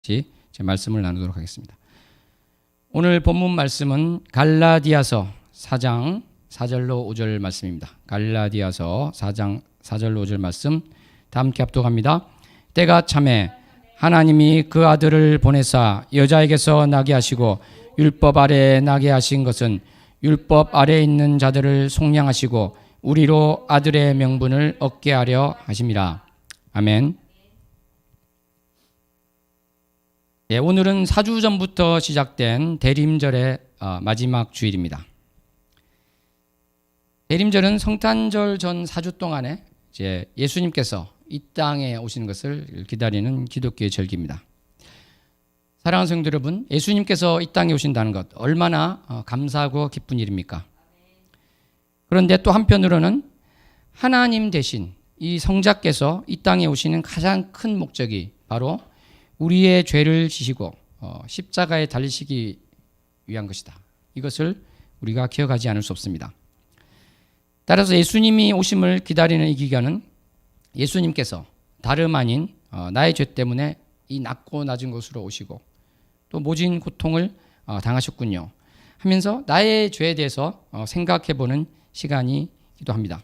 제 말씀을 나누도록 하겠습니다. 오늘 본문 말씀은 갈라디아서 4장 4절로 5절 말씀입니다. 갈라디아서 4장 4절로 5절 말씀 다 함께 합독합니다. 때가 차매 하나님이 그 아들을 보내사 여자에게서 나게 하시고 율법 아래에 나게 하신 것은 율법 아래에 있는 자들을 속량하시고 우리로 아들의 명분을 얻게 하려 하심이라. 아멘. 예, 오늘은 4주 전부터 시작된 대림절의 마지막 주일입니다. 대림절은 성탄절 전 4주 동안에 이제 예수님께서 이 땅에 오시는 것을 기다리는 기독교의 절기입니다. 사랑하는 성도 여러분, 예수님께서 이 땅에 오신다는 것 얼마나 감사하고 기쁜 일입니까? 그런데 또 한편으로는 하나님 대신 이 성자께서 이 땅에 오시는 가장 큰 목적이 바로 우리의 죄를 지시고 십자가에 달리시기 위한 것이다. 이것을 우리가 기억하지 않을 수 없습니다. 따라서 예수님이 오심을 기다리는 이 기간은 예수님께서 다름 아닌 나의 죄 때문에 이 낮고 낮은 곳으로 오시고 또 모진 고통을 당하셨군요 하면서 나의 죄에 대해서 생각해보는 시간이기도 합니다.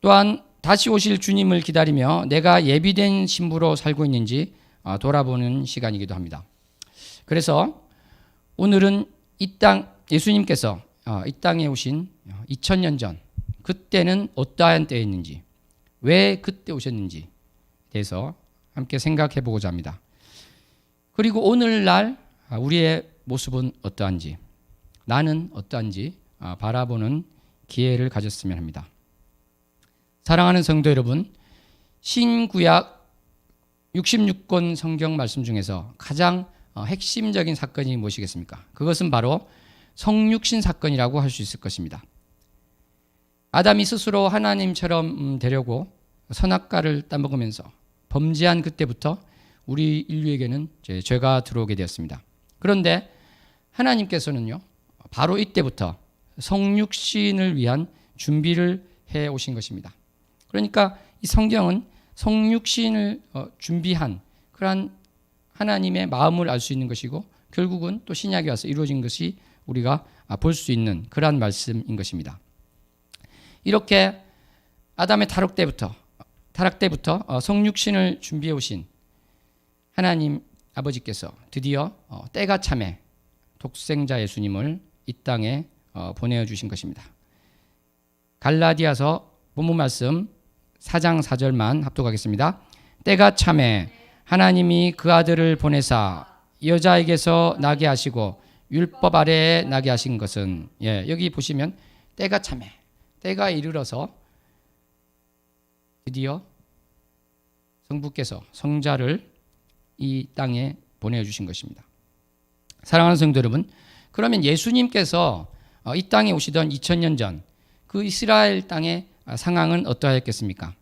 또한 다시 오실 주님을 기다리며 내가 예비된 신부로 살고 있는지 돌아보는 시간이기도 합니다. 그래서 오늘은 예수님께서 이 땅에 오신 2000년 전 그때는 어떠한 때였는지 왜 그때 오셨는지에 대해서 함께 생각해 보고자 합니다. 그리고 오늘날 우리의 모습은 어떠한지 나는 어떠한지 바라보는 기회를 가졌으면 합니다. 사랑하는 성도 여러분, 신구약 66권 성경 말씀 중에서 가장 핵심적인 사건이 무엇이겠습니까? 그것은 바로 성육신 사건이라고 할 수 있을 것입니다. 아담이 스스로 하나님처럼 되려고 선악과를 따먹으면서 범죄한 그때부터 우리 인류에게는 죄가 들어오게 되었습니다. 그런데 하나님께서는요, 바로 이때부터 성육신을 위한 준비를 해 오신 것입니다. 그러니까 이 성경은 성육신을 준비한 그러한 하나님의 마음을 알 수 있는 것이고 결국은 또 신약에 와서 이루어진 것이 우리가 볼 수 있는 그러한 말씀인 것입니다. 이렇게 아담의 타락 때부터 성육신을 준비해 오신 하나님 아버지께서 드디어 때가 차매 독생자 예수님을 이 땅에 보내주신 것입니다. 갈라디아서 본문 말씀 4장 4절만 합독하겠습니다. 때가 차매 하나님이 그 아들을 보내사 여자에게서 나게 하시고 율법 아래에 나게 하신 것은 여기 보시면 때가 차매 때가 이르러서 드디어 성부께서 성자를 이 땅에 보내주신 것입니다. 사랑하는 성도 여러분, 그러면 예수님께서 이 땅에 오시던 2000년 전 그 이스라엘 땅의 상황은 어떠하였겠습니까?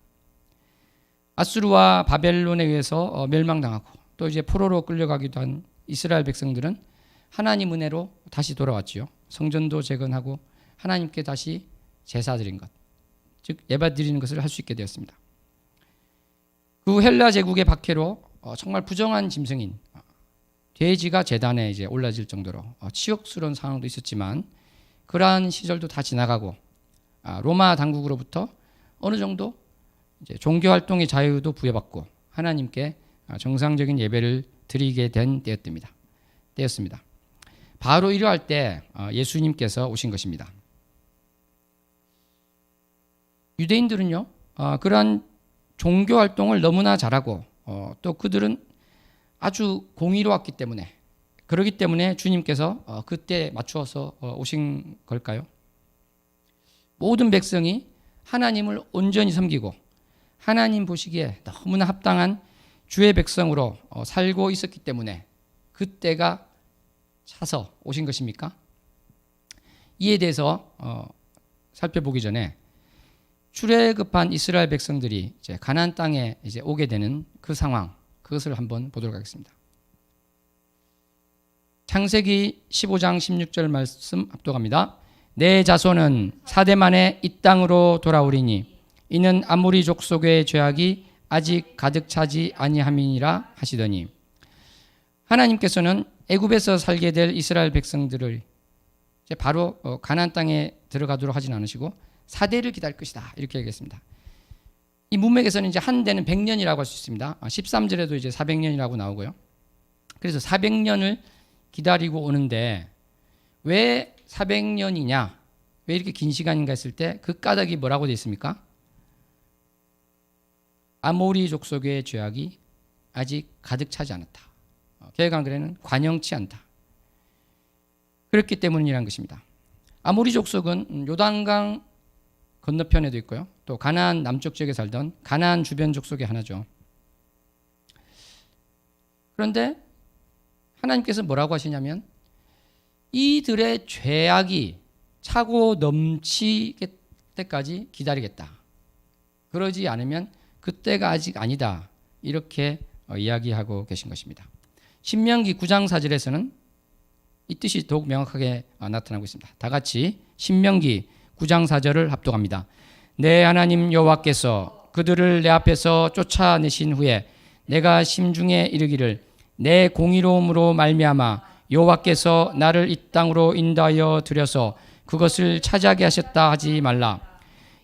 아수르와 바벨론에 의해서 멸망당하고 또 이제 포로로 끌려가기도 한 이스라엘 백성들은 하나님 은혜로 다시 돌아왔지요. 성전도 재건하고 하나님께 다시 제사 드린 것, 즉 예배 드리는 것을 할 수 있게 되었습니다. 그 헬라 제국의 박해로 정말 부정한 짐승인 돼지가 제단에 이제 올라질 정도로 치욕스러운 상황도 있었지만 그러한 시절도 다 지나가고 로마 당국으로부터 어느 정도 이제 종교 활동의 자유도 부여받고 하나님께 정상적인 예배를 드리게 된 때였습니다. 바로 이러할 때 예수님께서 오신 것입니다. 유대인들은요, 그러한 종교 활동을 너무나 잘하고 또 그들은 아주 공의로웠기 때문에 그렇기 때문에 주님께서 그때 맞추어서 오신 걸까요? 모든 백성이 하나님을 온전히 섬기고 하나님 보시기에 너무나 합당한 주의 백성으로 살고 있었기 때문에 그때가 차서 오신 것입니까? 이에 대해서 살펴보기 전에 출애굽한 이스라엘 백성들이 이제 가나안 땅에 이제 오게 되는 그 상황, 그것을 한번 보도록 하겠습니다. 창세기 15장 16절 말씀 합독합니다. 내 자손은 사대 만에 이 땅으로 돌아오리니 이는 아모리 족속의 죄악이 아직 가득 차지 아니함이니라 하시더니 하나님께서는 애굽에서 살게 될 이스라엘 백성들을 이제 바로 가나안 땅에 들어가도록 하진 않으시고 4대를 기다릴 것이다 이렇게 얘기했습니다. 이 문맥에서는 이제 한 대는 100년이라고 할 수 있습니다. 13절에도 이제 400년이라고 나오고요. 그래서 400년을 기다리고 오는데 왜 400년이냐? 왜 이렇게 긴 시간인가 했을 때 그 까닭이 뭐라고 되어 있습니까? 아모리 족속의 죄악이 아직 가득 차지 않았다. 개혁한글에는 관영치 않다. 그렇기 때문이라는 것입니다. 아모리 족속은 요단강 건너편에도 있고요. 또 가나안 남쪽 지역에 살던 가나안 주변 족속의 하나죠. 그런데 하나님께서 뭐라고 하시냐면 이들의 죄악이 차고 넘치게 때까지 기다리겠다. 그러지 않으면 그때가 아직 아니다. 이렇게 이야기하고 계신 것입니다. 신명기 9장 4절에서는 이 뜻이 더욱 명확하게 나타나고 있습니다. 다 같이 신명기 9장 4절을 합독합니다. 내 하나님 여호와께서 그들을 내 앞에서 쫓아내신 후에 내가 심중에 이르기를 내 공의로움으로 말미암아 여호와께서 나를 이 땅으로 인도하여 들여서 그것을 차지하게 하셨다 하지 말라.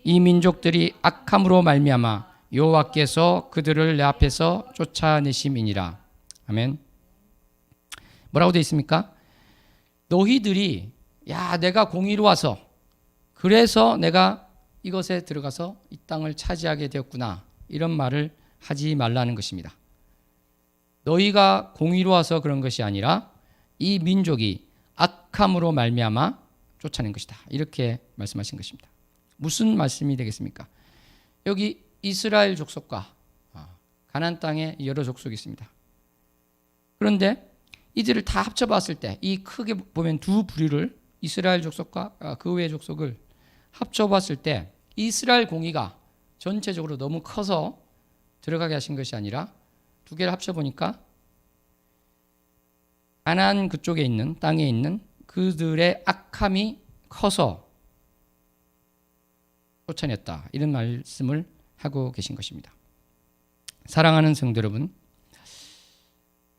이 민족들이 악함으로 말미암아 여호와께서 그들을 내 앞에서 쫓아내심이니라. 아멘. 뭐라고 되어 있습니까? 너희들이 내가 공의로워서 그래서 내가 이것에 들어가서 이 땅을 차지하게 되었구나. 이런 말을 하지 말라는 것입니다. 너희가 공의로워서 그런 것이 아니라 이 민족이 악함으로 말미암아 쫓아낸 것이다. 이렇게 말씀하신 것입니다. 무슨 말씀이 되겠습니까? 여기 이스라엘 족속과 가나안 땅에 여러 족속이 있습니다. 그런데 이들을 다 합쳐봤을 때 이 크게 보면 두 부류를 이스라엘 족속과 그 외의 족속을 합쳐봤을 때 이스라엘 공의가 전체적으로 너무 커서 들어가게 하신 것이 아니라 두 개를 합쳐보니까 가나안 그쪽에 있는 땅에 있는 그들의 악함이 커서 쫓아냈다. 이런 말씀을 하고 계신 것입니다. 사랑하는 성도 여러분,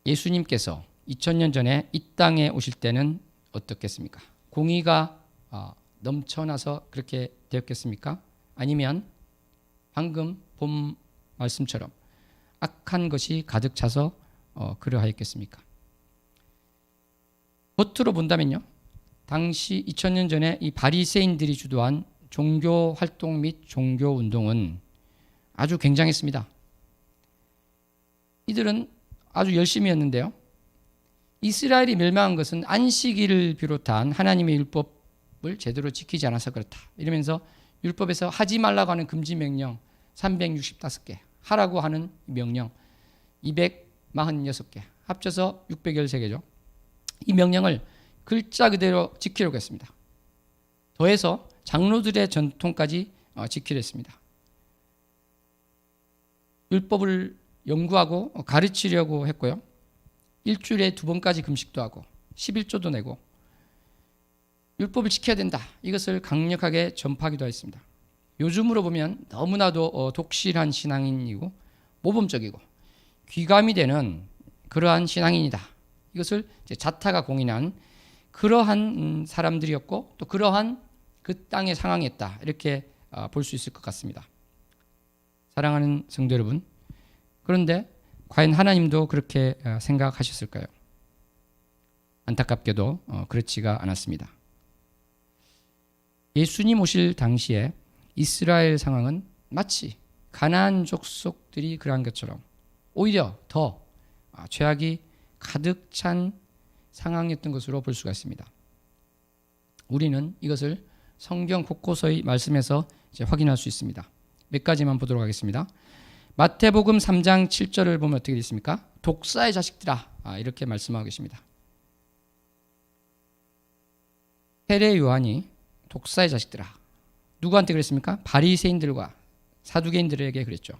예수님께서 2000년 전에 이 땅에 오실 때는 어떻겠습니까? 공의가 넘쳐나서 그렇게 되었겠습니까? 아니면 방금 본 말씀처럼 악한 것이 가득 차서 그러하였겠습니까? 겉으로 본다면요, 당시 2000년 전에 이 바리새인들이 주도한 종교 활동 및 종교 운동은 아주 굉장했습니다. 이들은 아주 열심히 했는데요, 이스라엘이 멸망한 것은 안식일을 비롯한 하나님의 율법을 제대로 지키지 않아서 그렇다. 이러면서 율법에서 하지 말라고 하는 금지 명령 365개, 하라고 하는 명령 246개, 합쳐서 613개죠. 이 명령을 글자 그대로 지키려고 했습니다. 더해서 장로들의 전통까지 지키려 했습니다. 율법을 연구하고 가르치려고 했고요. 일주일에 2번까지 금식도 하고 11조도 내고 율법을 지켜야 된다. 이것을 강력하게 전파하기도 했습니다. 요즘으로 보면 너무나도 독실한 신앙인이고 모범적이고 귀감이 되는 그러한 신앙인이다. 이것을 자타가 공인한 그러한 사람들이었고 또 그러한 그 땅의 상황이었다. 이렇게 볼 수 있을 것 같습니다. 사랑하는 성도 여러분, 그런데 과연 하나님도 그렇게 생각하셨을까요? 안타깝게도 그렇지가 않았습니다. 예수님 오실 당시에 이스라엘 상황은 마치 가나안 족속들이 그러한 것처럼 오히려 더 죄악이 가득 찬 상황이었던 것으로 볼 수가 있습니다. 우리는 이것을 성경 곳곳의 말씀에서 이제 확인할 수 있습니다. 몇 가지만 보도록 하겠습니다. 마태복음 3장 7절을 보면 어떻게 있습니까? 독사의 자식들아, 이렇게 말씀하고 계십니다. 세례 요한이 독사의 자식들아, 누구한테 그랬습니까? 바리새인들과 사두개인들에게 그랬죠.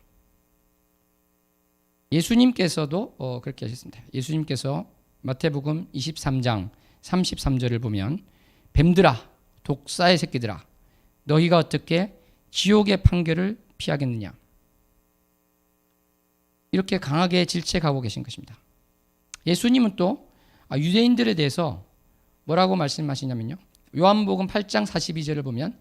예수님께서도 그렇게 하셨습니다. 예수님께서 마태복음 23장 33절을 보면 뱀들아, 독사의 새끼들아, 너희가 어떻게 지옥의 판결을 피하겠느냐, 이렇게 강하게 질책하고 계신 것입니다. 예수님은 또 유대인들에 대해서 뭐라고 말씀하시냐면요. 요한복음 8장 42절을 보면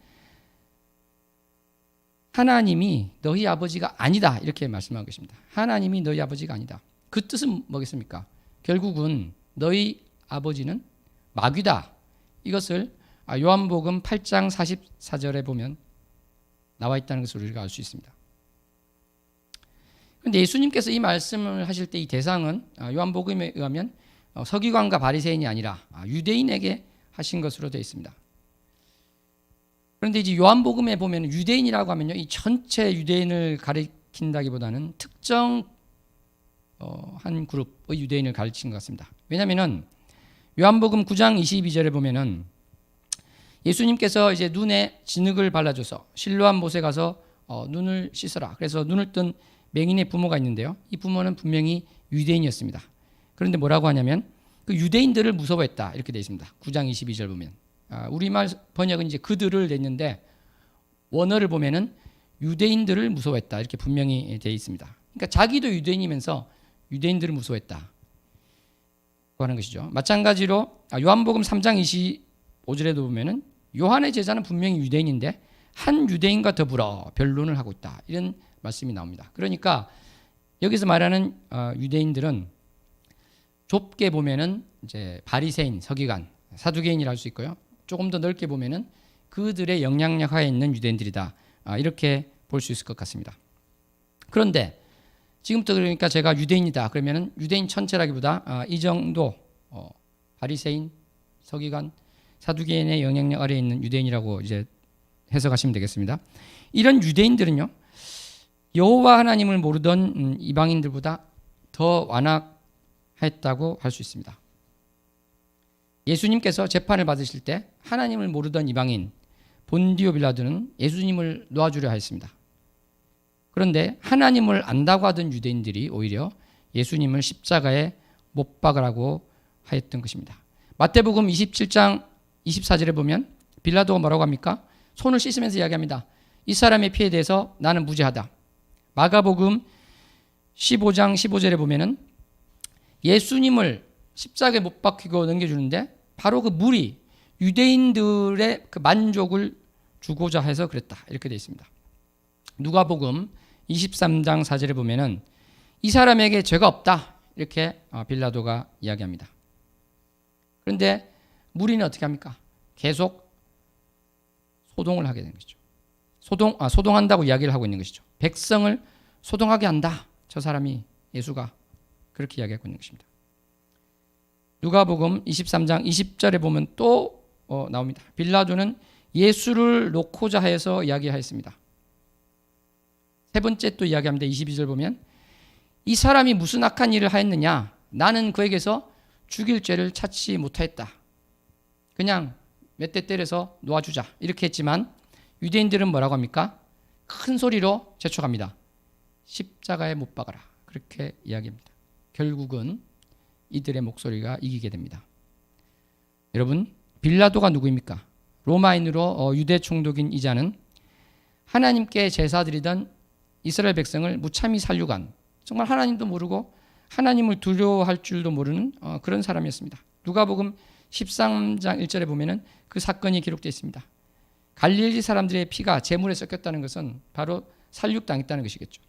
하나님이 너희 아버지가 아니다 이렇게 말씀하고 계십니다. 하나님이 너희 아버지가 아니다. 그 뜻은 뭐겠습니까? 결국은 너희 아버지는 마귀다. 이것을 요한복음 8장 44절에 보면 나와 있다는 것을 우리가 알 수 있습니다. 그런데 예수님께서 이 말씀을 하실 때 이 대상은 요한복음에 의하면 서기관과 바리새인이 아니라 유대인에게 하신 것으로 되어 있습니다. 그런데 이제 요한복음에 보면 유대인이라고 하면요, 이 전체 유대인을 가리킨다기보다는 특정 한 그룹의 유대인을 가르친 것 같습니다. 왜냐하면은 요한복음 9장 22절에 보면은 예수님께서 이제 눈에 진흙을 발라줘서 실로암 못에 가서 눈을 씻어라. 그래서 눈을 뜬 맹인의 부모가 있는데요. 이 부모는 분명히 유대인이었습니다. 그런데 뭐라고 하냐면 그 유대인들을 무서워했다 이렇게 되어 있습니다. 9장 22절 보면 우리말 번역은 이제 그들을 냈는데 원어를 보면은 유대인들을 무서워했다 이렇게 분명히 되어 있습니다. 그러니까 자기도 유대인이면서 유대인들을 무서워했다 하는 것이죠. 마찬가지로 요한복음 3장 25절에도 보면은 요한의 제자는 분명히 유대인인데 한 유대인과 더불어 변론을 하고 있다 이런 말씀이 나옵니다. 그러니까 여기서 말하는 유대인들은 좁게 보면은 이제 바리새인, 서기관, 사두개인이라 할 수 있고요. 조금 더 넓게 보면은 그들의 영향력 하에 있는 유대인들이다. 이렇게 볼 수 있을 것 같습니다. 그런데 지금부터 그러니까 제가 유대인이다 그러면은 유대인 전체라기보다 이 정도 바리새인, 서기관, 사두개인의 영향력 아래에 있는 유대인이라고 이제 해석하시면 되겠습니다. 이런 유대인들은요, 여호와 하나님을 모르던 이방인들보다 더 완악했다고 할 수 있습니다. 예수님께서 재판을 받으실 때 하나님을 모르던 이방인 본디오 빌라도는 예수님을 놓아주려 했습니다. 그런데 하나님을 안다고 하던 유대인들이 오히려 예수님을 십자가에 못 박으라고 하였던 것입니다. 마태복음 27장 24절에 보면 빌라도가 뭐라고 합니까? 손을 씻으면서 이야기합니다. 이 사람의 피에 대해서 나는 무죄하다. 마가복음 15장 15절에 보면은 예수님을 십자가에 못 박히고 넘겨주는데 바로 그 물이 유대인들의 그 만족을 주고자 해서 그랬다. 이렇게 되어 있습니다. 누가복음 23장 4절에 보면은 이 사람에게 죄가 없다. 이렇게 빌라도가 이야기합니다. 그런데 무리는 어떻게 합니까? 계속 소동을 하게 되는 것이죠. 소동한다고 이야기를 하고 있는 것이죠. 백성을 소동하게 한다. 저 사람이 예수가 그렇게 이야기하고 있는 것입니다. 누가복음 23장 20절에 보면 또 나옵니다. 빌라도는 예수를 놓고자 해서 이야기하였습니다. 세 번째 또 이야기합니다. 22절 보면 이 사람이 무슨 악한 일을 하였느냐? 나는 그에게서 죽일 죄를 찾지 못하였다. 그냥 몇 대 때려서 놓아주자 이렇게 했지만 유대인들은 뭐라고 합니까? 큰 소리로 재촉합니다. 십자가에 못 박아라. 그렇게 이야기합니다. 결국은 이들의 목소리가 이기게 됩니다. 여러분, 빌라도가 누구입니까? 로마인으로 유대 총독인 이 자는 하나님께 제사드리던 이스라엘 백성을 무참히 살육한, 정말 하나님도 모르고 하나님을 두려워할 줄도 모르는 그런 사람이었습니다. 누가복음 13장 1절에 보면은 그 사건이 기록되어 있습니다. 갈릴리 사람들의 피가 제물에 섞였다는 것은 바로 살육당했다는 것이겠죠.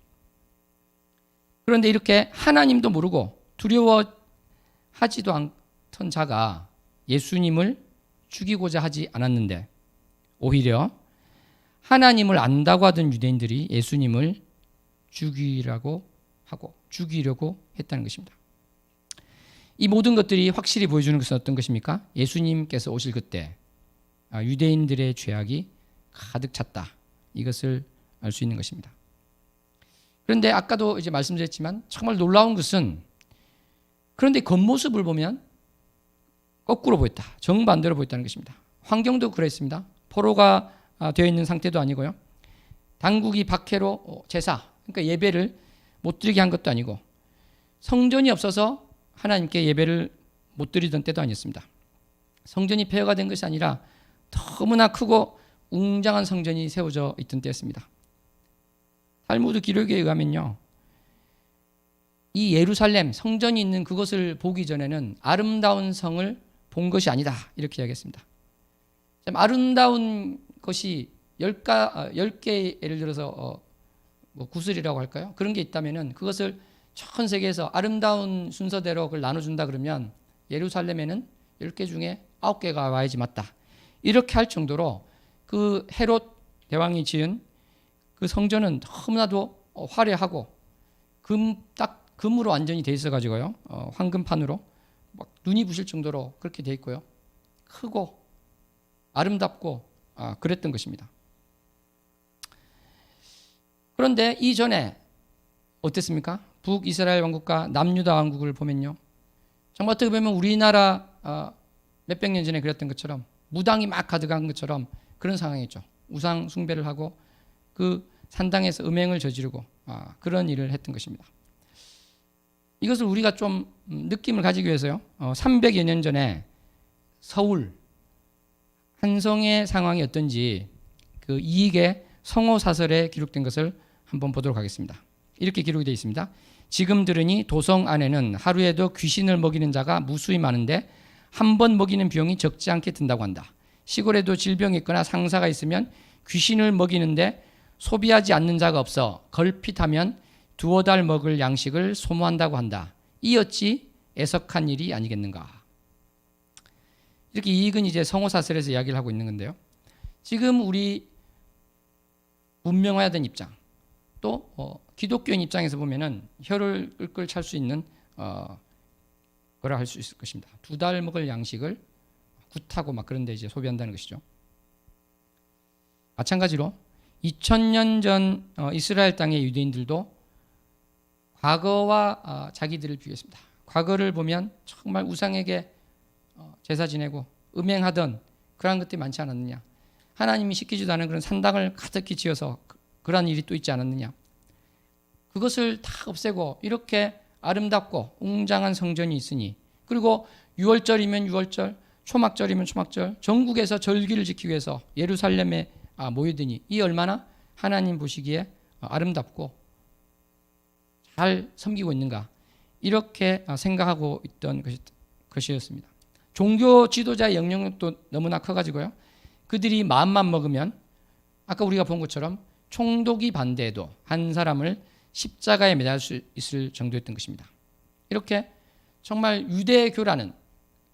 그런데 이렇게 하나님도 모르고 두려워하지도 않던 자가 예수님을 죽이고자 하지 않았는데 오히려 하나님을 안다고 하던 유대인들이 예수님을 죽이려고 했다는 것입니다. 이 모든 것들이 확실히 보여주는 것은 어떤 것입니까? 예수님께서 오실 그때 유대인들의 죄악이 가득 찼다. 이것을 알 수 있는 것입니다. 그런데 아까도 이제 말씀드렸지만 정말 놀라운 것은 그런데 겉모습을 보면 거꾸로 보였다. 정반대로 보였다는 것입니다. 환경도 그랬습니다. 포로가 되어 있는 상태도 아니고요. 당국이 박해로 제사, 그러니까 예배를 못 드리게 한 것도 아니고 성전이 없어서 하나님께 예배를 못 드리던 때도 아니었습니다. 성전이 폐허가 된 것이 아니라 너무나 크고 웅장한 성전이 세워져 있던 때였습니다. 탈무드 기록에 의하면요, 이 예루살렘 성전이 있는 그것을 보기 전에는 아름다운 성을 본 것이 아니다, 이렇게 이야기했습니다. 참 아름다운 것이 10개 예를 들어서 뭐 구슬이라고 할까요? 그런 게 있다면은 그것을 전 세계에서 아름다운 순서대로 그걸 나눠준다 그러면 예루살렘에는 10개 중에 9개가 와야지 맞다, 이렇게 할 정도로 그 헤롯 대왕이 지은 그 성전은 너무나도 화려하고 금으로 완전히 돼 있어 가지고요, 황금판으로 막 눈이 부실 정도로 그렇게 돼 있고요, 크고 아름답고 그랬던 것입니다. 그런데 이전에 어땠습니까? 북이스라엘 왕국과 남유다 왕국을 보면요, 정말 어떻게 보면 우리나라 몇백 년 전에 그랬던 것처럼 무당이 막 가득한 것처럼 그런 상황이었죠. 우상 숭배를 하고 그 산당에서 음행을 저지르고 그런 일을 했던 것입니다. 이것을 우리가 좀 느낌을 가지기 위해서요, 300여 년 전에 서울 한성의 상황이 어떤지 그 이익의 성호사설에 기록된 것을 한번 보도록 하겠습니다. 이렇게 기록이 되어 있습니다. 지금 들으니 도성 안에는 하루에도 귀신을 먹이는 자가 무수히 많은데 한 번 먹이는 비용이 적지 않게 든다고 한다. 시골에도 질병이 있거나 상사가 있으면 귀신을 먹이는데 소비하지 않는 자가 없어 걸핏하면 두어 달 먹을 양식을 소모한다고 한다. 이 어찌 애석한 일이 아니겠는가. 이렇게 이익은 이제 성호사설에서 이야기를 하고 있는 건데요, 지금 우리 문명화해야 된 입장, 또 기독교인 입장에서 보면은 혀를 끌끌 찰 수 있는 거라 할 수 있을 것입니다. 2달 먹을 양식을 굿하고 막 그런데 이제 소비한다는 것이죠. 마찬가지로 2000년 전 이스라엘 땅의 유대인들도 과거와 자기들을 비교했습니다. 과거를 보면 정말 우상에게 제사 지내고 음행하던 그러한 것들이 많지 않았느냐. 하나님이 시키지도 않은 그런 산당을 가득히 지어서 그러한 일이 또 있지 않았느냐. 그것을 다 없애고 이렇게 아름답고 웅장한 성전이 있으니, 그리고 6월절이면 6월절, 초막절이면 초막절, 전국에서 절기를 지키기 위해서 예루살렘에 모이더니 이 얼마나 하나님 보시기에 아름답고 잘 섬기고 있는가, 이렇게 생각하고 있던 것이었습니다. 종교 지도자의 영향력도 너무나 커가지고요, 그들이 마음만 먹으면 아까 우리가 본 것처럼 총독이 반대해도 한 사람을 십자가에 매달 수 있을 정도였던 것입니다. 이렇게 정말 유대교라는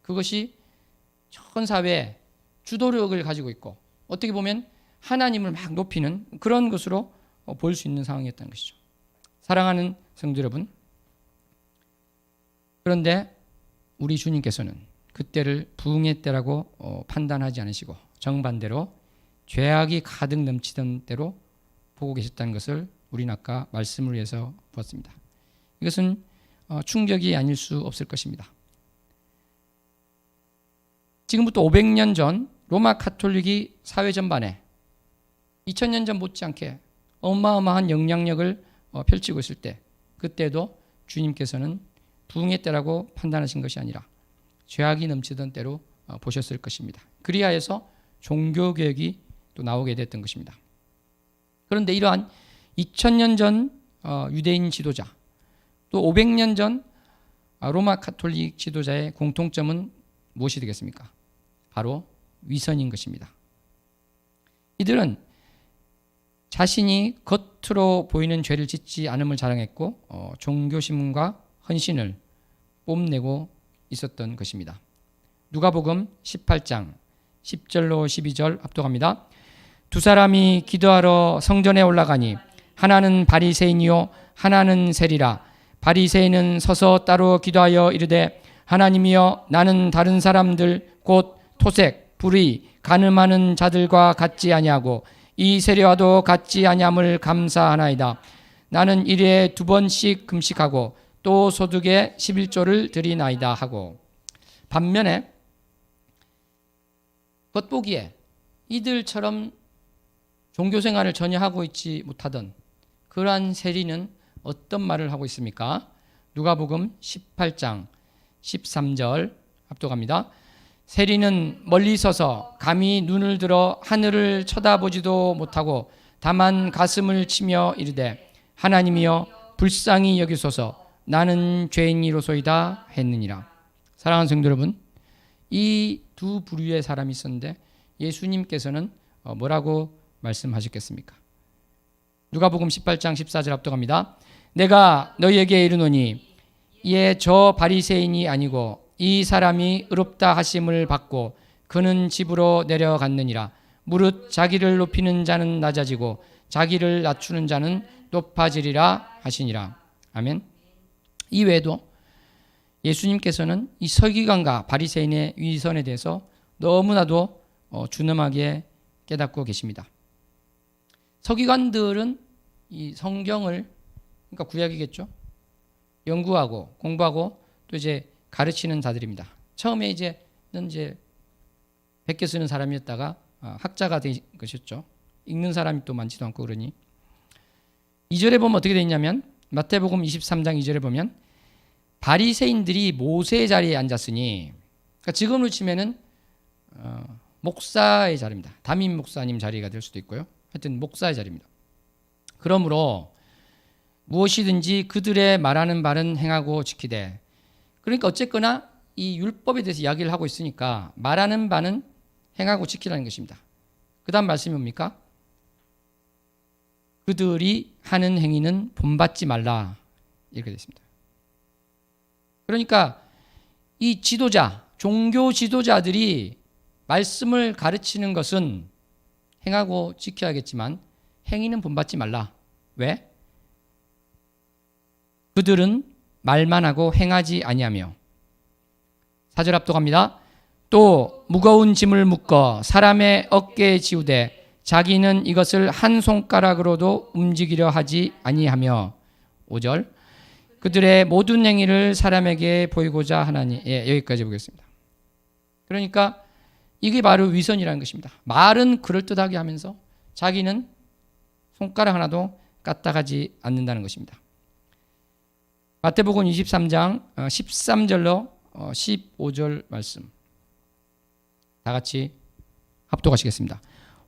그것이 전 사회에 주도력을 가지고 있고 어떻게 보면 하나님을 막 높이는 그런 것으로 볼 수 있는 상황이었던 것이죠. 사랑하는 성도 여러분, 그런데 우리 주님께서는 그때를 부흥의 때라고 판단하지 않으시고 정반대로 죄악이 가득 넘치던 때로 보고 계셨다는 것을 우리는 아까 말씀을 위해서 보았습니다. 이것은 충격이 아닐 수 없을 것입니다. 지금부터 500년 전 로마 가톨릭이 사회 전반에 2000년 전 못지않게 어마어마한 영향력을 펼치고 있을 때, 그때도 주님께서는 부흥의 때라고 판단하신 것이 아니라 죄악이 넘치던 때로 보셨을 것입니다. 그리하여서 종교개혁이 또 나오게 됐던 것입니다. 그런데 이러한 2000년 전 유대인 지도자, 또 500년 전 로마 가톨릭 지도자의 공통점은 무엇이 되겠습니까? 바로 위선인 것입니다. 이들은 자신이 겉으로 보이는 죄를 짓지 않음을 자랑했고 종교신문과 헌신을 뽐내고 있었던 것입니다. 누가복음 18장 10절로 12절 합독합니다. 두 사람이 기도하러 성전에 올라가니 하나는 바리새인이요 하나는 세리라. 바리새인은 서서 따로 기도하여 이르되 하나님이여, 나는 다른 사람들 곧 토색, 불의, 간음하는 자들과 같지 아니하고 이 세리와도 같지 아니함을 감사하나이다. 나는 일에 2번씩 금식하고 또 소득의 11조를 드리나이다 하고, 반면에 겉보기에 이들처럼 종교생활을 전혀 하고 있지 못하던 그러한 세리는 어떤 말을 하고 있습니까? 누가복음 18장 13절 합독합니다. 세리는 멀리 서서 감히 눈을 들어 하늘을 쳐다보지도 못하고 다만 가슴을 치며 이르되 하나님이여 불쌍히 여기소서, 나는 죄인이로소이다 했느니라. 사랑하는 성도 여러분, 이 두 부류의 사람이 있었는데 예수님께서는 뭐라고 말씀하셨겠습니까? 누가복음 18장 14절 합독합니다. 내가 너희에게 이르노니 이에 저 바리새인이 아니고 이 사람이 의롭다 하심을 받고 그는 집으로 내려갔느니라. 무릇 자기를 높이는 자는 낮아지고 자기를 낮추는 자는 높아지리라 하시니라. 아멘. 이 외에도 예수님께서는 이 서기관과 바리새인의 위선에 대해서 너무나도 준엄하게 깨닫고 계십니다. 서기관들은 이 성경을, 그러니까 구약이겠죠, 연구하고 공부하고 또 이제 가르치는 자들입니다. 처음에 이제는 베껴 쓰는 사람이었다가 학자가 된 것이었죠. 읽는 사람이 또 많지도 않고 그러니 2절에 보면 어떻게 되어 있냐면, 마태복음 23장 2절에 보면 바리새인들이 모세의 자리에 앉았으니, 그러니까 지금으로 치면은 목사의 자리입니다. 담임 목사님 자리가 될 수도 있고요. 하여튼 목사의 자리입니다. 그러므로 무엇이든지 그들의 말하는 바는 행하고 지키되, 그러니까 어쨌거나 이 율법에 대해서 이야기를 하고 있으니까 말하는 바는 행하고 지키라는 것입니다. 그 다음 말씀이 뭡니까? 그들이 하는 행위는 본받지 말라, 이렇게 되어 있습니다. 그러니까 이 지도자, 종교 지도자들이 말씀을 가르치는 것은 행하고 지켜야겠지만 행위는 본받지 말라. 왜? 그들은 말만 하고 행하지 아니하며. 4절 합독합니다. 또 무거운 짐을 묶어 사람의 어깨에 지우되 자기는 이것을 한 손가락으로도 움직이려 하지 아니하며. 5절 그들의 모든 행위를 사람에게 보이고자 하나니. 여기까지 보겠습니다. 그러니까 이게 바로 위선이라는 것입니다. 말은 그럴듯하게 하면서 자기는 손가락 하나도 까딱하지 않는다는 것입니다. 마태복음 23장 13절로 15절 말씀 다 같이 합독하시겠습니다.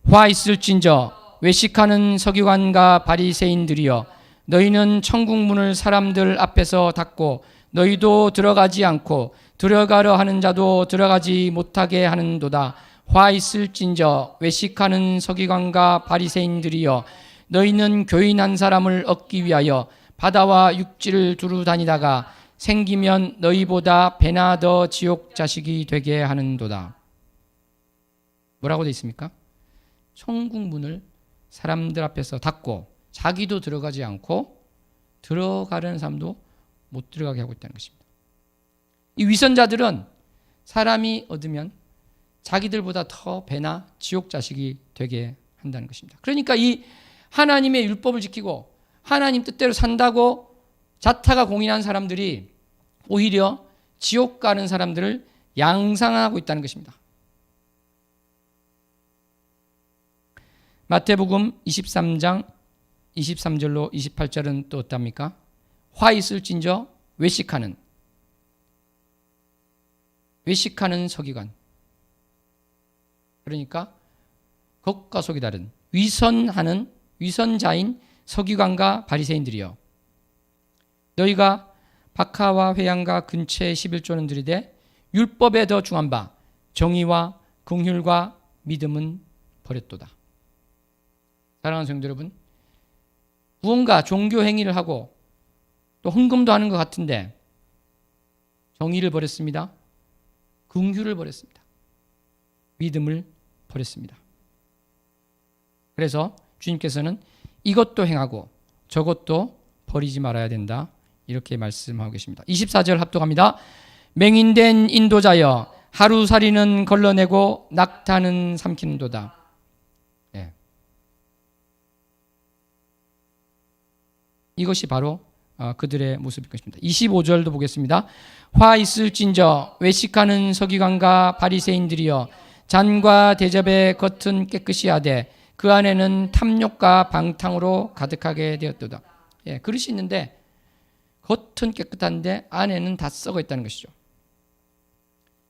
화 있을진저 외식하는 서기관과 바리새인들이여, 너희는 천국 문을 사람들 앞에서 닫고 너희도 들어가지 않고 들어가려 하는 자도 들어가지 못하게 하는도다. 화 있을진저 외식하는 서기관과 바리새인들이여, 너희는 교인 한 사람을 얻기 위하여 바다와 육지를 두루 다니다가 생기면 너희보다 배나 더 지옥 자식이 되게 하는도다. 뭐라고 되어 있습니까? 천국 문을 사람들 앞에서 닫고 자기도 들어가지 않고 들어가려는 사람도 못 들어가게 하고 있다는 것입니다. 이 위선자들은 사람이 얻으면 자기들보다 더 배나 지옥 자식이 되게 한다는 것입니다. 그러니까 이 하나님의 율법을 지키고 하나님 뜻대로 산다고 자타가 공인한 사람들이 오히려 지옥 가는 사람들을 양상하고 있다는 것입니다. 마태복음 23장 23절로 28절은 또 어떻답니까? 화 있을진저 외식하는 서기관, 그러니까 겉과 속이 다른 위선자인 서기관과 바리새인들이여, 너희가 박하와 회양과 근처의 11조는 들이되 율법에 더 중한 바 정의와 긍휼과 믿음은 버렸도다. 사랑하는 성도 여러분, 무언가 종교 행위를 하고 또 헌금도 하는 것 같은데 정의를 버렸습니다. 긍휼을 버렸습니다. 믿음을 버렸습니다. 그래서 주님께서는 이것도 행하고 저것도 버리지 말아야 된다, 이렇게 말씀하고 계십니다. 24절 합독합니다. 맹인된 인도자여, 하루살이는 걸러내고 낙타는 삼키는도다. 이것이 바로 그들의 모습일 것입니다. 25절도 보겠습니다. 화 있을진저 외식하는 서기관과 바리새인들이여, 잔과 대접의 겉은 깨끗이 하되 그 안에는 탐욕과 방탕으로 가득하게 되었도다. 그릇이 있는데 겉은 깨끗한데 안에는 다 썩어 있다는 것이죠.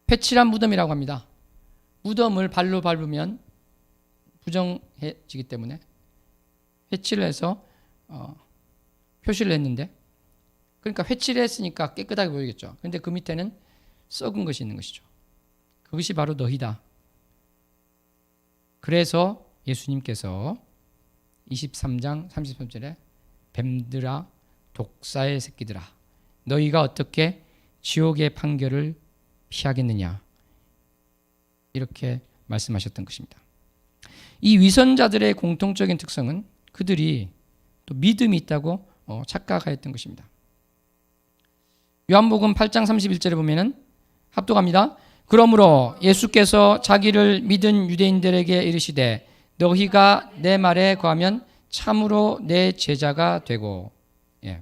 회칠한 무덤이라고 합니다. 무덤을 발로 밟으면 부정해지기 때문에 회칠을 해서 표시를 했는데 그러니까 회칠을 했으니까 깨끗하게 보이겠죠. 그런데 그 밑에는 썩은 것이 있는 것이죠. 그것이 바로 너희다. 그래서 예수님께서 23장 33절에 뱀들아 독사의 새끼들아 너희가 어떻게 지옥의 판결을 피하겠느냐 이렇게 말씀하셨던 것입니다. 이 위선자들의 공통적인 특성은 그들이 또 믿음이 있다고 착각하였던 것입니다. 요한복음 8장 31절에 보면은 합독합니다. 그러므로 예수께서 자기를 믿은 유대인들에게 이르시되 너희가 내 말에 거하면 참으로 내 제자가 되고. 예.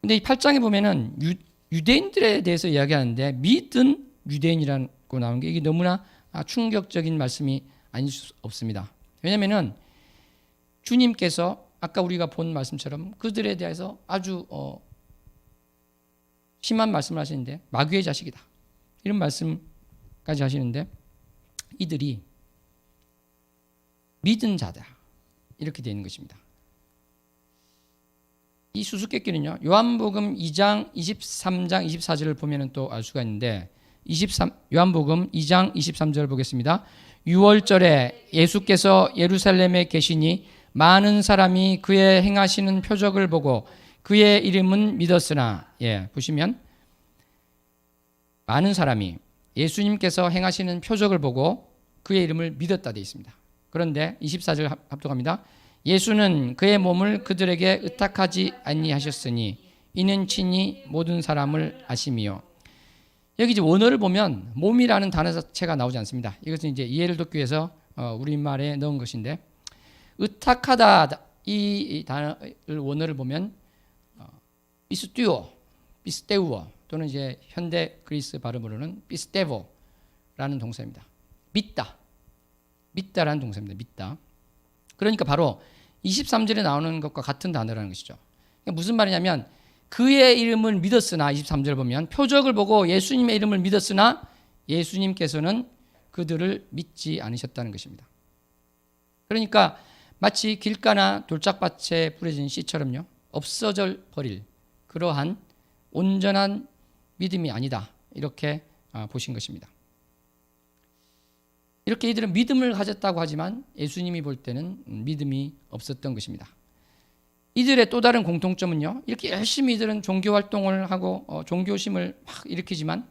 근데 이 8장에 보면은 유대인들에 대해서 이야기하는데 믿은 유대인이라고 나오는 게 이게 너무나 충격적인 말씀이 아닐 수 없습니다. 왜냐면은 주님께서 아까 우리가 본 말씀처럼 그들에 대해서 아주 심한 말씀을 하시는데 마귀의 자식이다. 이런 말씀까지 하시는데 이들이 믿은 자다. 이렇게 되어 있는 것입니다. 이 수수께끼는요. 요한복음 2장 23장 24절을 보면 또 알 수가 있는데 요한복음 2장 23절 보겠습니다. 6월절에 예수께서 예루살렘에 계시니 많은 사람이 그의 행하시는 표적을 보고 그의 이름은 믿었으나 보시면 많은 사람이 예수님께서 행하시는 표적을 보고 그의 이름을 믿었다 되어 있습니다. 그런데 24절 합독합니다. 예수는 그의 몸을 그들에게 의탁하지 아니하셨으니 이는 친히 모든 사람을 아심이요. 여기 이제 원어를 보면 몸이라는 단어 자체가 나오지 않습니다. 이것은 이제 이해를 돕기 위해서 우리말에 넣은 것인데 의탁하다 이 단어를 원어를 보면 비스테우어 또는 이제 현대 그리스 발음으로는 비스테보라는 동사입니다. 믿다라는 동사입니다. 믿다. 그러니까 바로 23절에 나오는 것과 같은 단어라는 것이죠. 그러니까 무슨 말이냐면 그의 이름을 믿었으나 23절 보면 표적을 보고 예수님의 이름을 믿었으나 예수님께서는 그들을 믿지 않으셨다는 것입니다. 그러니까 마치 길가나 돌짝밭에 뿌려진 씨처럼요. 없어져 버릴 그러한 온전한 믿음이 아니다. 이렇게 보신 것입니다. 이렇게 이들은 믿음을 가졌다고 하지만 예수님이 볼 때는 믿음이 없었던 것입니다. 이들의 또 다른 공통점은요. 이렇게 열심히 이들은 종교활동을 하고 종교심을 막 일으키지만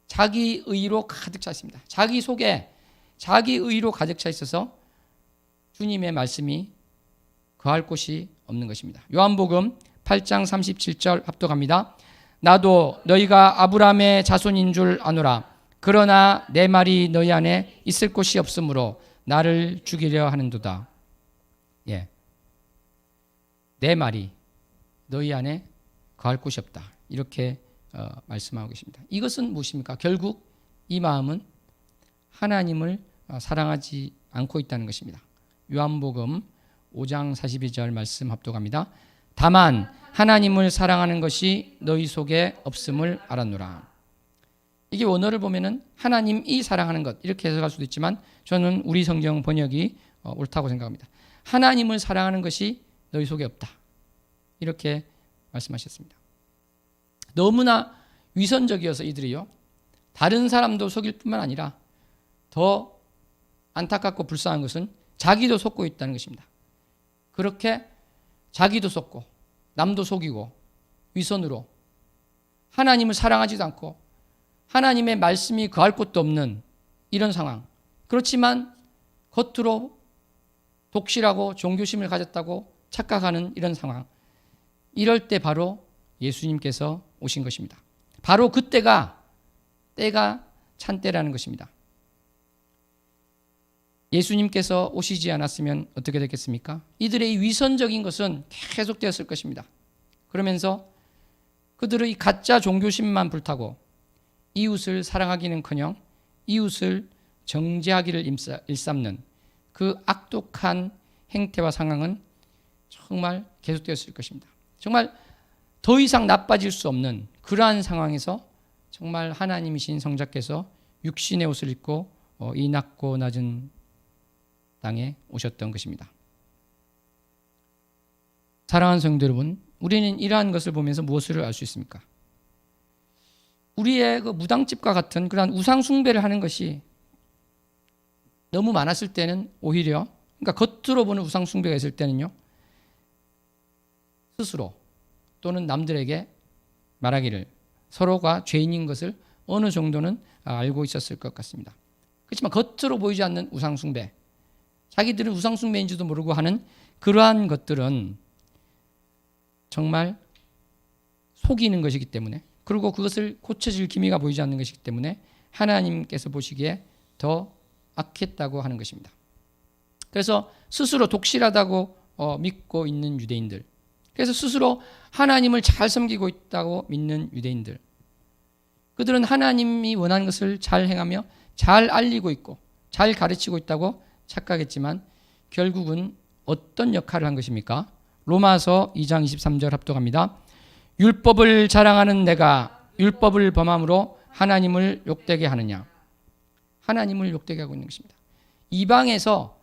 자기 의로 가득 차 있습니다. 자기 속에 자기 의로 가득 차 있어서 주님의 말씀이 거할 곳이 없는 것입니다. 요한복음 8장 37절 합독합니다. 나도 너희가 아브라함의 자손인 줄 아노라. 그러나 내 말이 너희 안에 있을 곳이 없으므로 나를 죽이려 하는도다. 내 말이 너희 안에 거할 곳이 없다. 이렇게 말씀하고 계십니다. 이것은 무엇입니까? 결국 이 마음은 하나님을 사랑하지 않고 있다는 것입니다. 요한복음 5장 42절 말씀 합독합니다. 다만 하나님을 사랑하는 것이 너희 속에 없음을 알았노라. 이게 원어를 보면은 하나님이 사랑하는 것 이렇게 해석할 수도 있지만 저는 우리 성경 번역이 옳다고 생각합니다. 하나님을 사랑하는 것이 너희 속에 없다. 이렇게 말씀하셨습니다. 너무나 위선적이어서 이들이요. 다른 사람도 속일 뿐만 아니라 더 안타깝고 불쌍한 것은 자기도 속고 있다는 것입니다. 그렇게 자기도 속고 남도 속이고 위선으로 하나님을 사랑하지도 않고 하나님의 말씀이 거할 곳도 없는 이런 상황. 그렇지만 겉으로 독실하고 종교심을 가졌다고 착각하는 이런 상황. 이럴 때 바로 예수님께서 오신 것입니다. 바로 그때가 때가 찬 때라는 것입니다. 예수님께서 오시지 않았으면 어떻게 됐겠습니까? 이들의 이 위선적인 것은 계속되었을 것입니다. 그러면서 그들의 이 가짜 종교심만 불타고 이웃을 사랑하기는커녕 이웃을 정죄하기를 일삼는 그 악독한 행태와 상황은 정말 계속되었을 것입니다. 정말 더 이상 나빠질 수 없는 그러한 상황에서 정말 하나님이신 성자께서 육신의 옷을 입고 이 낮고 낮은 땅에 오셨던 것입니다. 사랑하는 성도 여러분, 우리는 이러한 것을 보면서 무엇을 알 수 있습니까? 우리의 그 무당집과 같은 그러한 우상 숭배를 하는 것이 너무 많았을 때는 오히려, 그러니까 겉으로 보는 우상 숭배가 있을 때는요, 스스로 또는 남들에게 말하기를 서로가 죄인인 것을 어느 정도는 알고 있었을 것 같습니다. 그렇지만 겉으로 보이지 않는 우상 숭배, 자기들은 우상 숭배인지도 모르고 하는 그러한 것들은 정말 속이는 것이기 때문에, 그리고 그것을 고쳐질 기미가 보이지 않는 것이기 때문에 하나님께서 보시기에 더 악했다고 하는 것입니다. 그래서 스스로 독실하다고 믿고 있는 유대인들, 그래서 스스로 하나님을 잘 섬기고 있다고 믿는 유대인들, 그들은 하나님이 원하는 것을 잘 행하며 잘 알리고 있고 잘 가르치고 있다고 착각했지만 결국은 어떤 역할을 한 것입니까? 로마서 2장 23절 합독합니다. 율법을 자랑하는 내가 율법을 범함으로 하나님을 욕되게 하느냐. 하나님을 욕되게 하고 있는 것입니다. 이방에서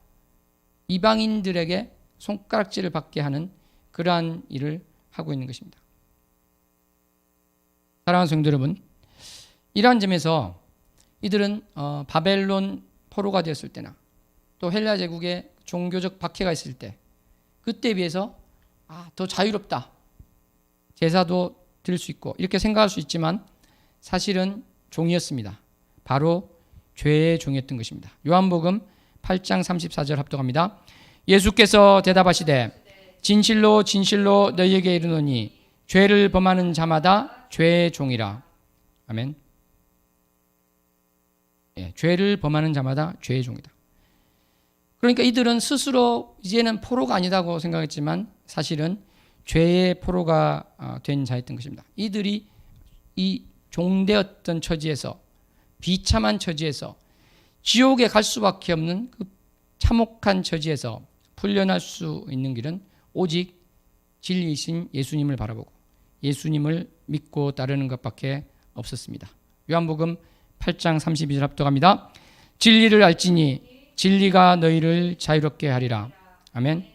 이방인들에게 손가락질을 받게 하는 그러한 일을 하고 있는 것입니다. 사랑하는 성도 여러분, 이러한 점에서 이들은 바벨론 포로가 되었을 때나 또 헬라 제국의 종교적 박해가 있을 때 그때에 비해서 더 자유롭다, 제사도 드릴 수 있고 이렇게 생각할 수 있지만 사실은 종이었습니다. 바로 죄의 종이었던 것입니다. 요한복음 8장 34절 합독합니다. 예수께서 대답하시되 진실로 진실로 너희에게 이르노니 죄를 범하는 자마다 죄의 종이라. 아멘. 죄를 범하는 자마다 죄의 종이다. 그러니까 이들은 스스로 이제는 포로가 아니다고 생각했지만 사실은 죄의 포로가 된 자였던 것입니다. 이들이 이 종되었던 처지에서, 비참한 처지에서, 지옥에 갈 수밖에 없는 그 참혹한 처지에서 풀려날 수 있는 길은 오직 진리이신 예수님을 바라보고 예수님을 믿고 따르는 것밖에 없었습니다. 요한복음 8장 32절 합독합니다. 진리를 알지니 진리가 너희를 자유롭게 하리라. 아멘.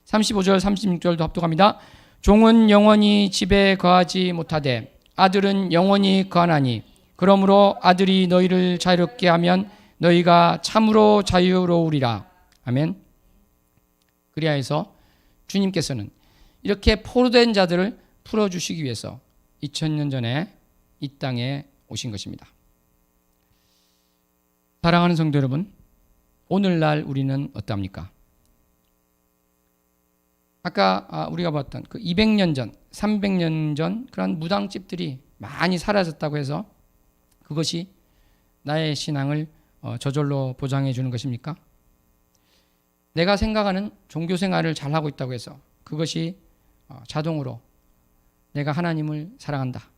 35절 36절도 합독합니다. 종은 영원히 집에 거하지 못하되 아들은 영원히 거하나니 그러므로 아들이 너희를 자유롭게 하면 너희가 참으로 자유로우리라. 아멘. 그리하여서 주님께서는 이렇게 포로된 자들을 풀어주시기 위해서 2000년 전에 이 땅에 오신 것입니다. 사랑하는 성도 여러분, 오늘날 우리는 어떠합니까? 아까 우리가 봤던 그 200년 전, 300년 전 그런 무당집들이 많이 사라졌다고 해서 그것이 나의 신앙을 저절로 보장해 주는 것입니까? 내가 생각하는 종교 생활을 잘하고 있다고 해서 그것이 자동으로 내가 하나님을 사랑한다,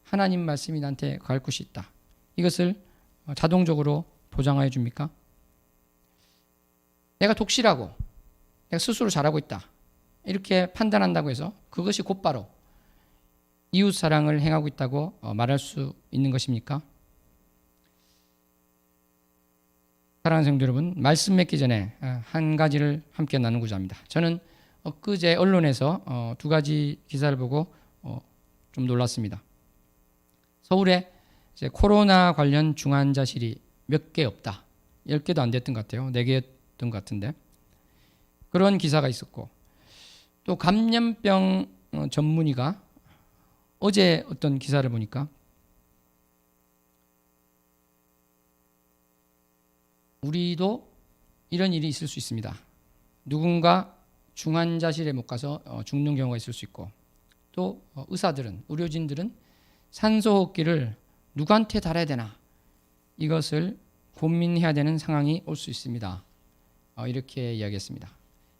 하나님 말씀이 나한테 갈 곳이 있다, 이것을 자동적으로 보장해 줍니까? 내가 독실하고 내가 스스로 잘하고 있다 이렇게 판단한다고 해서 그것이 곧바로 이웃사랑을 행하고 있다고 말할 수 있는 것입니까? 사랑하는 성도 여러분, 말씀 맺기 전에 한 가지를 함께 나누고자 합니다. 저는 엊그제 언론에서 두 가지 기사를 보고 좀 놀랐습니다. 서울에 이제 코로나 관련 중환자실이 몇 개 없다, 10개도 안 됐던 것 같아요. 4개였던 것 같은데 그런 기사가 있었고, 또 감염병 전문의가 어제 어떤 기사를 보니까 우리도 이런 일이 있을 수 있습니다. 누군가 중환자실에 못 가서 죽는 경우가 있을 수 있고, 또 의사들은, 의료진들은 산소호흡기를 누구한테 달아야 되나 이것을 고민해야 되는 상황이 올 수 있습니다. 이렇게 이야기했습니다.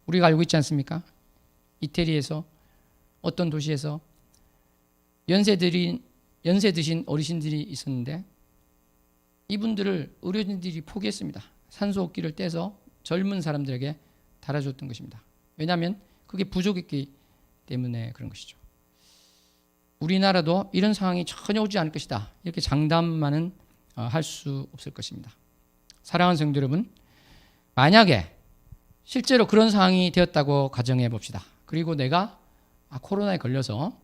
우리가 알고 있지 않습니까? 이태리에서 어떤 도시에서 연세 드신 어르신들이 있었는데 이분들을 의료진들이 포기했습니다. 산소호흡기를 떼서 젊은 사람들에게 달아줬던 것입니다. 왜냐하면 그게 부족했기 때문에 그런 것이죠. 우리나라도 이런 상황이 전혀 오지 않을 것이다, 이렇게 장담만은 할 수 없을 것입니다. 사랑하는 성도 여러분, 만약에 실제로 그런 상황이 되었다고 가정해 봅시다. 그리고 내가 코로나에 걸려서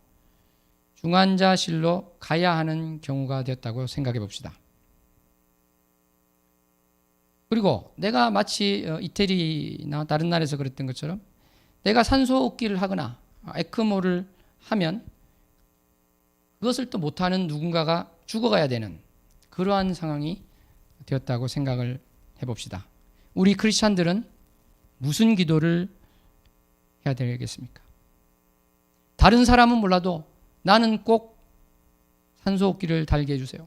중환자실로 가야 하는 경우가 되었다고 생각해 봅시다. 그리고 내가 마치 이태리나 다른 나라에서 그랬던 것처럼 내가 산소호흡기를 하거나 에크모를 하면 그것을 또 못하는 누군가가 죽어가야 되는 그러한 상황이 되었다고 생각을 해봅시다. 우리 크리스찬들은 무슨 기도를 해야 되겠습니까? 다른 사람은 몰라도 나는 꼭 산소호흡기를 달게 해주세요.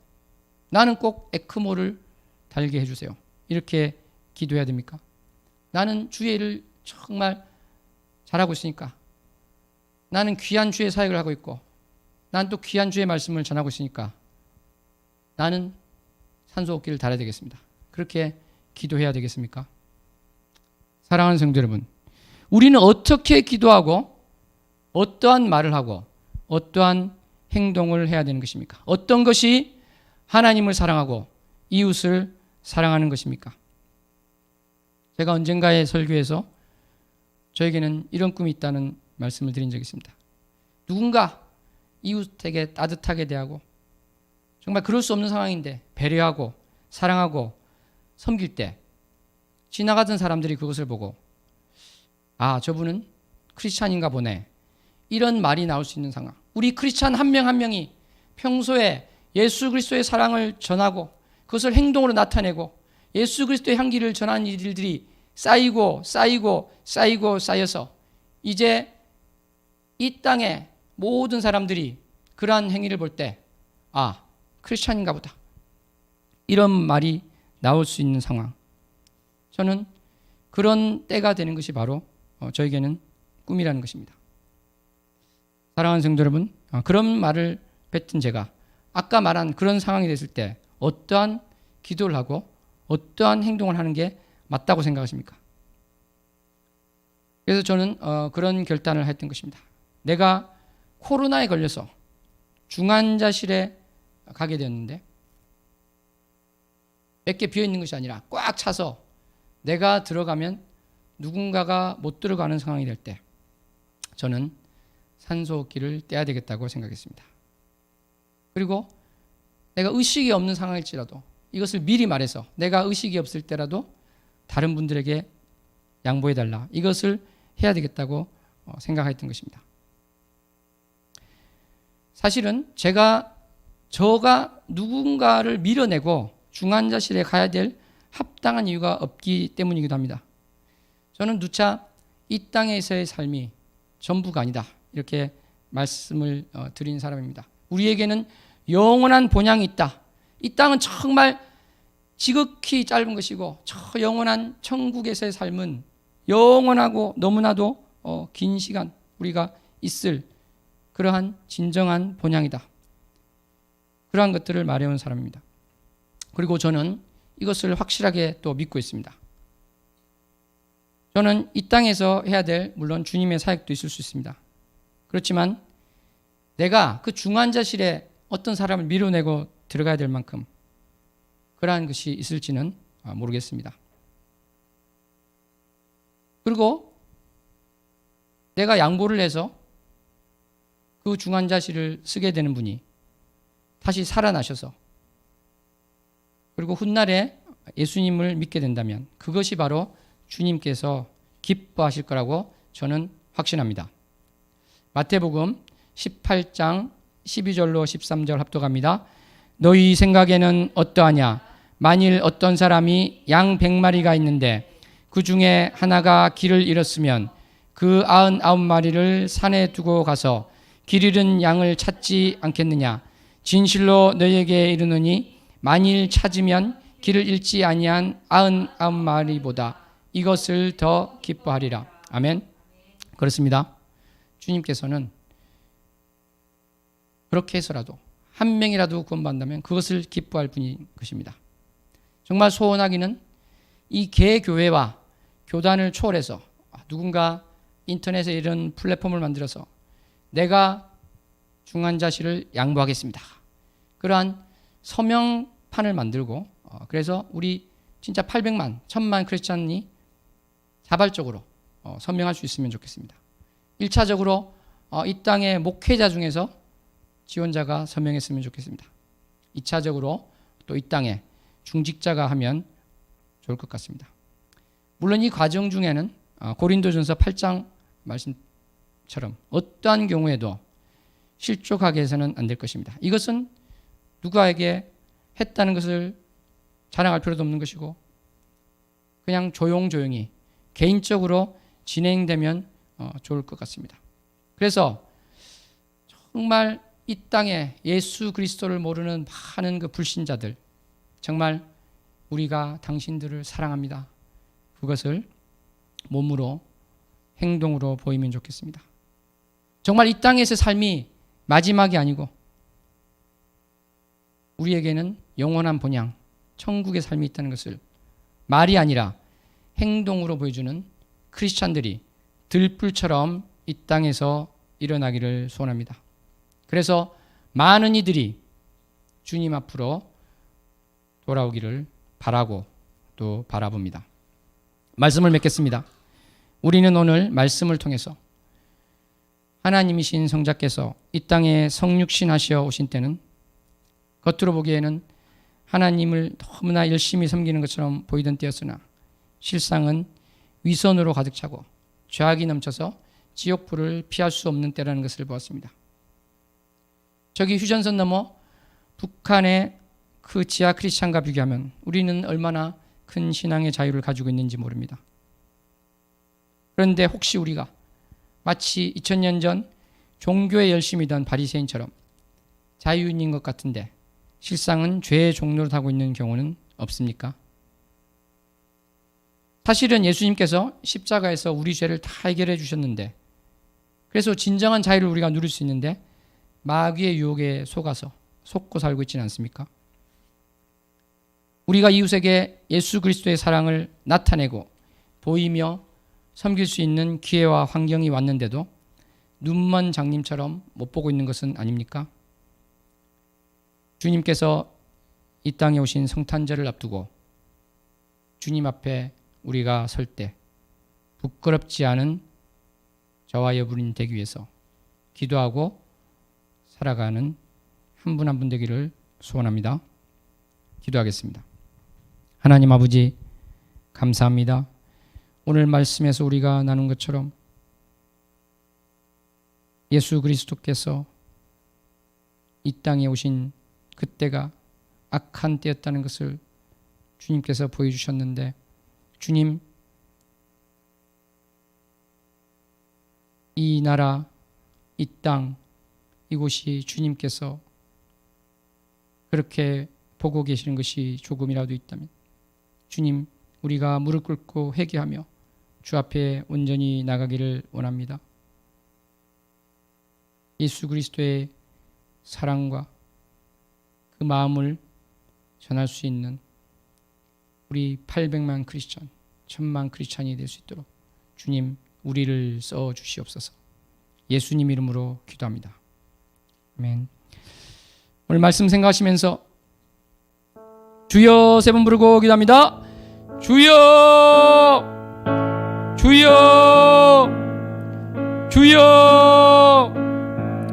나는 꼭 에크모를 달게 해주세요. 이렇게 기도해야 됩니까? 나는 주의 일을 정말 잘하고 있으니까, 나는 귀한 주의 사역을 하고 있고, 난 또 귀한 주의 말씀을 전하고 있으니까 나는 산소호흡기를 달아야 되겠습니다. 그렇게 기도해야 되겠습니까? 사랑하는 성도 여러분, 우리는 어떻게 기도하고 어떠한 말을 하고 어떠한 행동을 해야 되는 것입니까? 어떤 것이 하나님을 사랑하고 이웃을 사랑하는 것입니까? 제가 언젠가의 설교에서 저에게는 이런 꿈이 있다는 말씀을 드린 적이 있습니다. 누군가 이웃에게 따뜻하게 대하고 정말 그럴 수 없는 상황인데 배려하고 사랑하고 섬길 때 지나가던 사람들이 그것을 보고 저분은 크리스찬인가 보네, 이런 말이 나올 수 있는 상황. 우리 크리스찬 한 명 한 명이 평소에 예수 그리스도의 사랑을 전하고 그것을 행동으로 나타내고 예수 그리스도의 향기를 전하는 일들이 쌓이고 쌓여서 이제 이 땅의 모든 사람들이 그러한 행위를 볼 때 크리스찬인가 보다, 이런 말이 나올 수 있는 상황. 저는 그런 때가 되는 것이 바로 저에게는 꿈이라는 것입니다. 사랑하는 성도 여러분, 그런 말을 뱉은 제가 아까 말한 그런 상황이 됐을 때 어떠한 기도를 하고 어떠한 행동을 하는 게 맞다고 생각하십니까? 그래서 저는 그런 결단을 했던 것입니다. 내가 코로나에 걸려서 중환자실에 가게 되었는데 몇 개 비어있는 것이 아니라 꽉 차서 내가 들어가면 누군가가 못 들어가는 상황이 될 때 저는 산소호흡기를 떼야 되겠다고 생각했습니다. 그리고 내가 의식이 없는 상황일지라도 이것을 미리 말해서 내가 의식이 없을 때라도 다른 분들에게 양보해달라, 이것을 해야 되겠다고 생각했던 것입니다. 사실은 저가 누군가를 밀어내고 중환자실에 가야 될 합당한 이유가 없기 때문이기도 합니다. 저는 누차 이 땅에서의 삶이 전부가 아니다, 이렇게 말씀을 드린 사람입니다. 우리에게는 영원한 본향이 있다. 이 땅은 정말 지극히 짧은 것이고 저 영원한 천국에서의 삶은 영원하고 너무나도 긴 시간 우리가 있을 그러한 진정한 본향이다. 그러한 것들을 말해온 사람입니다. 그리고 저는 이것을 확실하게 또 믿고 있습니다. 저는 이 땅에서 해야 될, 물론 주님의 사역도 있을 수 있습니다. 그렇지만 내가 그 중환자실에 어떤 사람을 밀어내고 들어가야 될 만큼 그러한 것이 있을지는 모르겠습니다. 그리고 내가 양보를 해서 그 중환자실을 쓰게 되는 분이 다시 살아나셔서 그리고 훗날에 예수님을 믿게 된다면 그것이 바로 주님께서 기뻐하실 거라고 저는 확신합니다. 마태복음 18장 12절로 13절 합독합니다. 너희 생각에는 어떠하냐? 만일 어떤 사람이 양 100마리가 있는데 그 중에 하나가 길을 잃었으면 그 99마리를 산에 두고 가서 길 잃은 양을 찾지 않겠느냐? 진실로 너희에게 이르노니 만일 찾으면 길을 잃지 아니한 99마리보다 이것을 더 기뻐하리라. 아멘. 그렇습니다. 주님께서는 그렇게 해서라도 한 명이라도 구원받는다면 그것을 기뻐할 분인 것입니다. 정말 소원하기는 이 개교회와 교단을 초월해서 누군가 인터넷에 이런 플랫폼을 만들어서 내가 중환자실을 양보하겠습니다, 그러한 서명판을 만들고 그래서 우리 진짜 800만, 1000만 크리스찬이 자발적으로 서명할 수 있으면 좋겠습니다. 1차적으로 이 땅의 목회자 중에서 지원자가 서명했으면 좋겠습니다. 2차적으로 또 이 땅에 중직자가 하면 좋을 것 같습니다. 물론 이 과정 중에는 고린도전서 8장 말씀처럼 어떠한 경우에도 실족하게 해서는 안 될 것입니다. 이것은 누구에게 했다는 것을 자랑할 필요도 없는 것이고 그냥 조용조용히 개인적으로 진행되면 좋을 것 같습니다. 그래서 정말 이 땅에 예수 그리스도를 모르는 많은 그 불신자들, 정말 우리가 당신들을 사랑합니다. 그것을 몸으로 행동으로 보이면 좋겠습니다. 정말 이 땅에서의 삶이 마지막이 아니고 우리에게는 영원한 본향, 천국의 삶이 있다는 것을 말이 아니라 행동으로 보여주는 크리스찬들이 들불처럼 이 땅에서 일어나기를 소원합니다. 그래서 많은 이들이 주님 앞으로 돌아오기를 바라고 또 바라봅니다. 말씀을 맺겠습니다. 우리는 오늘 말씀을 통해서 하나님이신 성자께서 이 땅에 성육신하시어 오신 때는 겉으로 보기에는 하나님을 너무나 열심히 섬기는 것처럼 보이던 때였으나 실상은 위선으로 가득 차고 죄악이 넘쳐서 지옥불을 피할 수 없는 때라는 것을 보았습니다. 저기 휴전선 넘어 북한의 그 지하 크리스찬과 비교하면 우리는 얼마나 큰 신앙의 자유를 가지고 있는지 모릅니다. 그런데 혹시 우리가 마치 2000년 전 종교에 열심이던 바리새인처럼 자유인인 것 같은데 실상은 죄의 종로를 타고 있는 경우는 없습니까? 사실은 예수님께서 십자가에서 우리 죄를 다 해결해 주셨는데 그래서 진정한 자유를 우리가 누릴 수 있는데 마귀의 유혹에 속고 살고 있지는 않습니까? 우리가 이웃에게 예수 그리스도의 사랑을 나타내고 보이며 섬길 수 있는 기회와 환경이 왔는데도 눈먼 장님처럼 못 보고 있는 것은 아닙니까? 주님께서 이 땅에 오신 성탄절을 앞두고 주님 앞에 우리가 설 때 부끄럽지 않은 저와 여러분이 되기 위해서 기도하고 살아가는 한 분 한 분 되기를 소원합니다. 기도하겠습니다. 하나님 아버지 감사합니다. 오늘 말씀에서 우리가 나눈 것처럼 예수 그리스도께서 이 땅에 오신 그때가 악한 때였다는 것을 주님께서 보여주셨는데 주님, 이 나라, 이 땅, 이곳이 주님께서 그렇게 보고 계시는 것이 조금이라도 있다면 주님, 우리가 무릎 꿇고 회개하며 주 앞에 온전히 나가기를 원합니다. 예수 그리스도의 사랑과 그 마음을 전할 수 있는 우리 800만 크리스천, 1000만 크리스천이 될 수 있도록 주님 우리를 써 주시옵소서. 예수님 이름으로 기도합니다. 아멘. 오늘 말씀 생각하시면서 주여 세 번 부르고 기도합니다. 주여, 주여, 주여.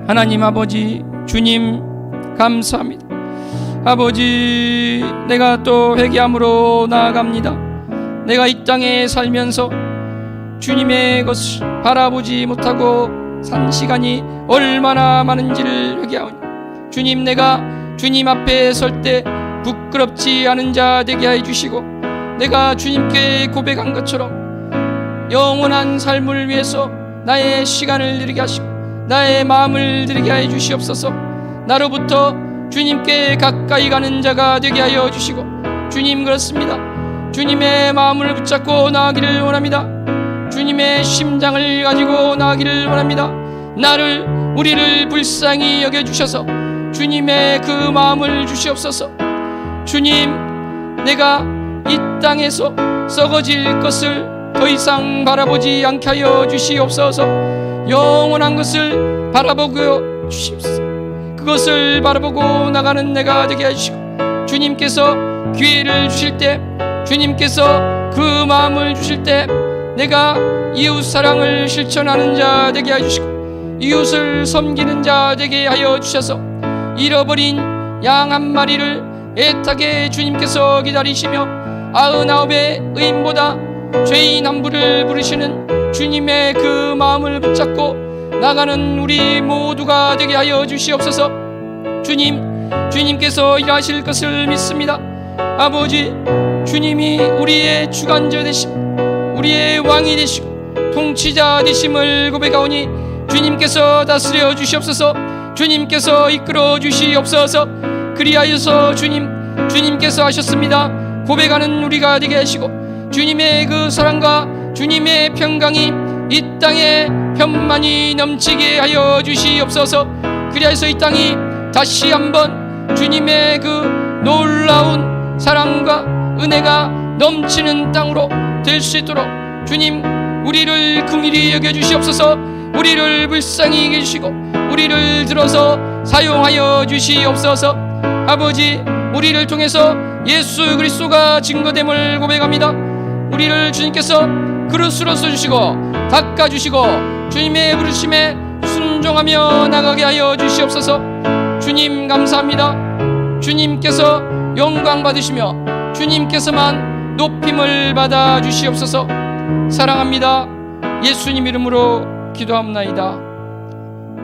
하나님 아버지 주님 감사합니다. 아버지, 내가 또 회개함으로 나아갑니다. 내가 이 땅에 살면서 주님의 것을 바라보지 못하고 산 시간이 얼마나 많은지를 회개하오니 주님, 내가 주님 앞에 설 때 부끄럽지 않은 자 되게 해 주시고 내가 주님께 고백한 것처럼 영원한 삶을 위해서 나의 시간을 드리게 하시고 나의 마음을 드리게 해 주시옵소서. 나로부터 주님께 가까이 가는 자가 되게 하여 주시고 주님, 그렇습니다. 주님의 마음을 붙잡고 나아가기를 원합니다. 주님의 심장을 가지고 나아가기를 원합니다. 우리를 불쌍히 여겨주셔서 주님의 그 마음을 주시옵소서. 주님, 내가 이 땅에서 썩어질 것을 더 이상 바라보지 않게 하여 주시옵소서. 영원한 것을 바라보고 주시옵소서. 그것을 바라보고 나가는 내가 되게 해주시고 주님께서 기회를 주실 때, 주님께서 그 마음을 주실 때 내가 이웃 사랑을 실천하는 자 되게 해주시고 이웃을 섬기는 자 되게 하여 주셔서 잃어버린 양 한 마리를 애타게 주님께서 기다리시며 99의 의인보다 죄인 한 분을 부르시는 주님의 그 마음을 붙잡고 나가는 우리 모두가 되게 하여 주시옵소서. 주님께서 일하실 것을 믿습니다. 아버지, 주님이 우리의 주관자 되심, 우리의 왕이 되시고 통치자 되심을 고백하오니 주님께서 다스려 주시옵소서. 주님께서 이끌어 주시옵소서. 그리하여서 주님께서 하셨습니다. 고백하는 우리가 되게 하시고 주님의 그 사랑과 주님의 평강이 이 땅에 편만히 넘치게 하여 주시옵소서. 그리하여서 이 땅이 다시 한번 주님의 그 놀라운 사랑과 은혜가 넘치는 땅으로 될 수 있도록 주님, 우리를 긍휼히 여겨 주시옵소서. 우리를 불쌍히 여겨 주시고 우리를 들어서 사용하여 주시옵소서. 아버지, 우리를 통해서 예수 그리스도가 증거됨을 고백합니다. 우리를 주님께서 그릇으로 써주시고 닦아주시고 주님의 부르심에 순종하며 나가게 하여 주시옵소서. 주님 감사합니다. 주님께서 영광 받으시며 주님께서만 높임을 받아 주시옵소서. 사랑합니다. 예수님 이름으로 기도합나이다.